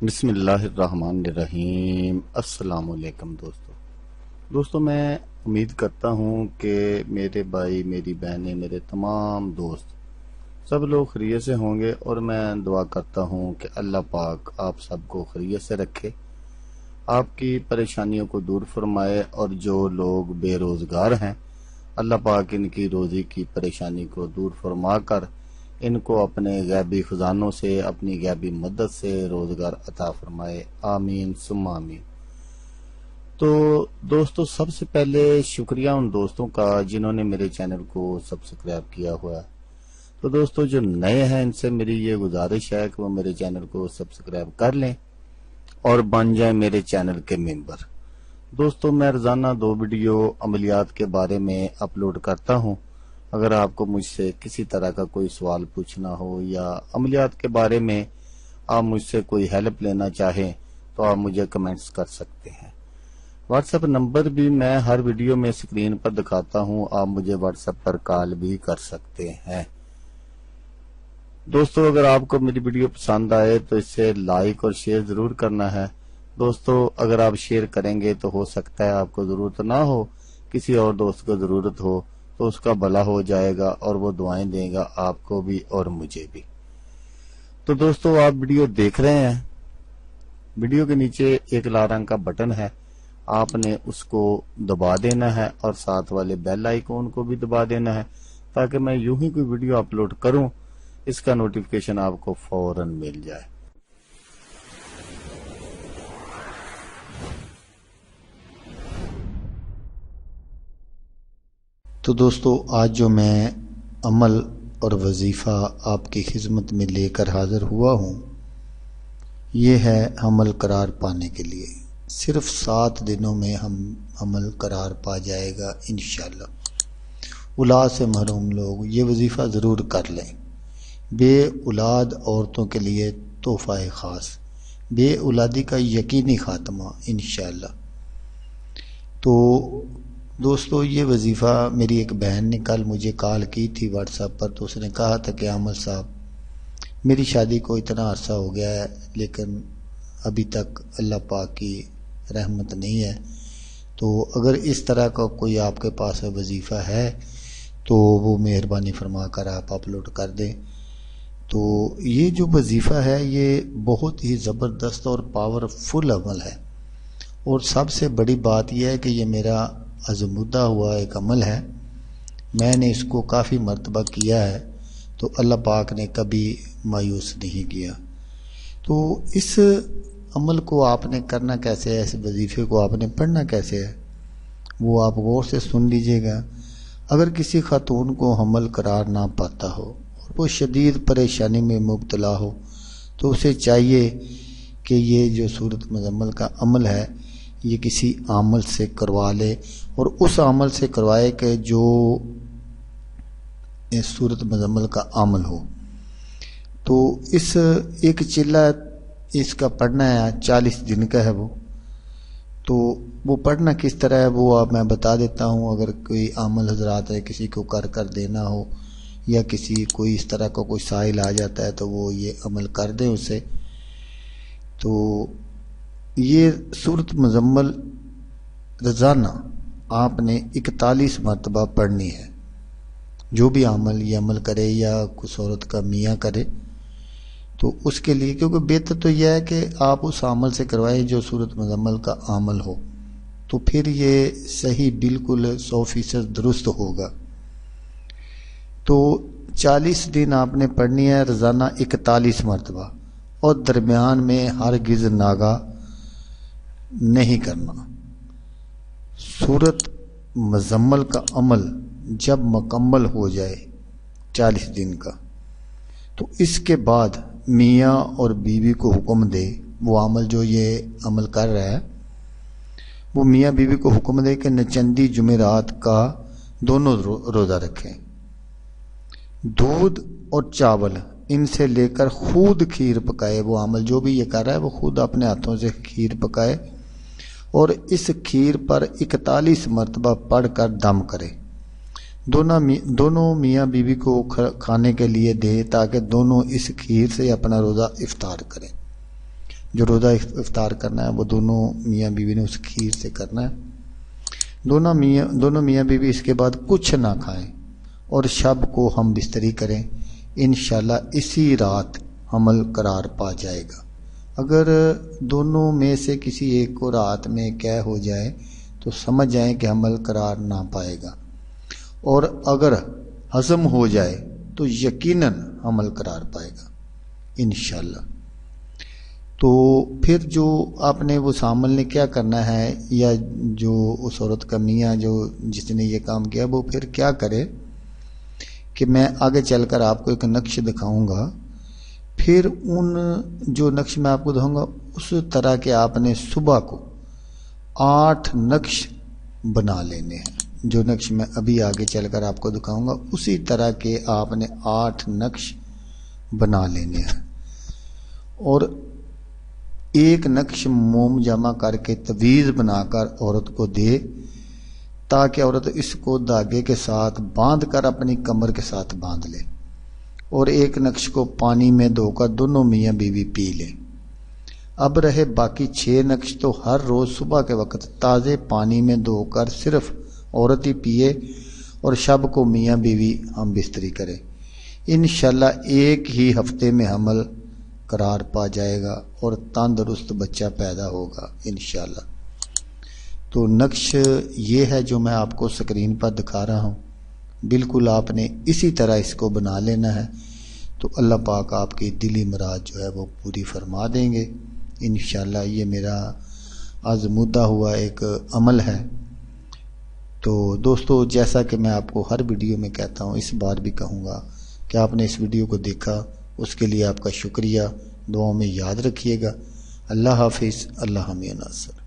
بسم اللہ الرحمن الرحیم۔ السلام علیکم دوستو میں امید کرتا ہوں کہ میرے بھائی، میری بہنیں، میرے تمام دوست سب لوگ خیریت سے ہوں گے، اور میں دعا کرتا ہوں کہ اللہ پاک آپ سب کو خیریت سے رکھے، آپ کی پریشانیوں کو دور فرمائے، اور جو لوگ بے روزگار ہیں اللہ پاک ان کی روزی کی پریشانی کو دور فرما کر ان کو اپنے غیبی خزانوں سے، اپنی غیبی مدد سے روزگار عطا فرمائے، آمین ثم آمین۔ تو دوستو، سب سے پہلے شکریہ ان دوستوں کا جنہوں نے میرے چینل کو سبسکرائب کیا ہوا ہے۔ تو دوستو جو نئے ہیں ان سے میری یہ گزارش ہے کہ وہ میرے چینل کو سبسکرائب کر لیں اور بن جائیں میرے چینل کے ممبر۔ دوستو میں روزانہ 2 ویڈیو عملیات کے بارے میں اپلوڈ کرتا ہوں۔ اگر آپ کو مجھ سے کسی طرح کا کوئی سوال پوچھنا ہو یا عملیات کے بارے میں آپ مجھ سے کوئی ہیلپ لینا چاہیں تو آپ مجھے کمنٹس کر سکتے ہیں۔ واٹس ایپ نمبر بھی میں ہر ویڈیو میں اسکرین پر دکھاتا ہوں، آپ مجھے واٹس ایپ پر کال بھی کر سکتے ہیں۔ دوستو اگر آپ کو میری ویڈیو پسند آئے تو اسے لائک اور شیئر ضرور کرنا ہے۔ دوستو اگر آپ شیئر کریں گے تو ہو سکتا ہے آپ کو ضرورت نہ ہو، کسی اور دوست کو ضرورت ہو تو اس کا بھلا ہو جائے گا اور وہ دعائیں دے گا آپ کو بھی اور مجھے بھی۔ تو دوستو آپ ویڈیو دیکھ رہے ہیں، ویڈیو کے نیچے ایک لال رنگ کا بٹن ہے، آپ نے اس کو دبا دینا ہے اور ساتھ والے بیل آئیکن کو بھی دبا دینا ہے تاکہ میں یوں ہی کوئی ویڈیو اپلوڈ کروں اس کا نوٹیفیکیشن آپ کو فوراً مل جائے۔ تو دوستو آج جو میں عمل اور وظیفہ آپ کی خدمت میں لے کر حاضر ہوا ہوں، یہ ہے عمل قرار پانے کے لیے۔ صرف 7 دنوں میں ہم عمل قرار پا جائے گا انشاءاللہ۔ اولاد سے محروم لوگ یہ وظیفہ ضرور کر لیں۔ بے اولاد عورتوں کے لیے تحفہ خاص، بے اولادی کا یقینی خاتمہ انشاءاللہ۔ تو دوستو یہ وظیفہ میری ایک بہن نے کل مجھے کال کی تھی واٹس ایپ پر، تو اس نے کہا تھا کہ عامر صاحب میری شادی کو اتنا عرصہ ہو گیا ہے لیکن ابھی تک اللہ پاک کی رحمت نہیں ہے، تو اگر اس طرح کا کوئی آپ کے پاس وظیفہ ہے تو وہ مہربانی فرما کر آپ اپلوڈ کر دیں۔ تو یہ جو وظیفہ ہے یہ بہت ہی زبردست اور پاورفل عمل ہے، اور سب سے بڑی بات یہ ہے کہ یہ میرا آزمودہ ہوا ایک عمل ہے، میں نے اس کو کافی مرتبہ کیا ہے تو اللہ پاک نے کبھی مایوس نہیں کیا۔ تو اس عمل کو آپ نے کرنا کیسے ہے، اس وظیفے کو آپ نے پڑھنا کیسے ہے، وہ آپ غور سے سن لیجئے گا۔ اگر کسی خاتون کو حمل قرار نہ پاتا ہو اور وہ شدید پریشانی میں مبتلا ہو تو اسے چاہیے کہ یہ جو سورت مزمل کا عمل ہے یہ کسی عامل سے کروا لے، اور اس عمل سے کروائے کہ جو اس سورت مزمل کا عمل ہو۔ تو اس ایک چلہ اس کا پڑھنا ہے 40 دن کا ہے وہ، تو وہ پڑھنا کس طرح ہے وہ آپ میں بتا دیتا ہوں۔ اگر کوئی عامل حضرات ہے کسی کو کر دینا ہو یا کسی کوئی اس طرح کا کوئی سائل آ جاتا ہے تو وہ یہ عمل کر دیں اسے۔ تو یہ سورت مزمل روزانہ آپ نے 41 مرتبہ پڑھنی ہے، جو بھی عمل یہ عمل کرے یا کچھ عورت کا میاں کرے تو اس کے لیے، کیونکہ بہتر تو یہ ہے کہ آپ اس عمل سے کروائیں جو سورت مزمل کا عمل ہو، تو پھر یہ صحیح بالکل 100% درست ہوگا۔ تو 40 دن آپ نے پڑھنی ہے روزانہ 41 مرتبہ، اور درمیان میں ہرگز ناغہ نہیں کرنا۔ سورت مزمل کا عمل جب مکمل ہو جائے 40 دن کا تو اس کے بعد میاں اور بیوی کو حکم دے، وہ عمل جو یہ عمل کر رہا ہے وہ میاں بیوی کو حکم دے کہ نچندی جمعرات کا دونوں روزہ رکھیں، دودھ اور چاول ان سے لے کر خود کھیر پکائے، وہ عمل جو بھی یہ کر رہا ہے وہ خود اپنے ہاتھوں سے کھیر پکائے، اور اس کھیر پر 41 مرتبہ پڑھ کر دم کرے، دونوں میاں بیوی کو کھانے کے لیے دے تاکہ دونوں اس کھیر سے اپنا روزہ افطار کریں۔ جو روزہ افطار کرنا ہے وہ دونوں میاں بیوی نے اس کھیر سے کرنا ہے۔ دونوں میاں بیوی اس کے بعد کچھ نہ کھائیں اور شب کو ہم بستری کریں، انشاءاللہ اسی رات حمل قرار پا جائے گا۔ اگر دونوں میں سے کسی ایک کو رات میں قے ہو جائے تو سمجھ جائیں کہ حمل قرار نہ پائے گا، اور اگر ہضم ہو جائے تو یقیناً حمل قرار پائے گا انشاءاللہ۔ تو پھر جو آپ نے اس حامل نے کیا کرنا ہے، یا جو اس عورت کا میاں جس نے یہ کام کیا، وہ پھر کیا کرے کہ میں آگے چل کر آپ کو ایک نقش دکھاؤں گا، پھر ان جو نقش میں آپ کو دکھاؤں گا اس طرح کے آپ نے صبح کو 8 نقش بنا لینے ہیں۔ جو نقش میں ابھی آگے چل کر آپ کو دکھاؤں گا اسی طرح کے آپ نے 8 نقش بنا لینے ہیں، اور ایک نقش موم جمع کر کے تویز بنا کر عورت کو دے، تاکہ عورت اس کو دھاگے کے ساتھ باندھ کر اپنی کمر کے ساتھ باندھ لے، اور ایک نقش کو پانی میں دھو کر دونوں میاں بیوی پی لیں۔ اب رہے باقی 6 نقش تو ہر روز صبح کے وقت تازے پانی میں دھو کر صرف عورت ہی پیے، اور شب کو میاں بیوی ہم بستری کریں، انشاءاللہ ایک ہی ہفتے میں حمل قرار پا جائے گا اور تندرست بچہ پیدا ہوگا انشاءاللہ۔ تو نقش یہ ہے جو میں آپ کو سکرین پر دکھا رہا ہوں، بالکل آپ نے اسی طرح اس کو بنا لینا ہے، تو اللہ پاک آپ کی دلی مراد جو ہے وہ پوری فرما دیں گے انشاءاللہ۔ یہ میرا آزمودہ ہوا ایک عمل ہے۔ تو دوستو، جیسا کہ میں آپ کو ہر ویڈیو میں کہتا ہوں، اس بار بھی کہوں گا کہ آپ نے اس ویڈیو کو دیکھا، اس کے لیے آپ کا شکریہ، دعاؤں میں یاد رکھیے گا۔ اللہ حافظ، اللہ حامی ناصر۔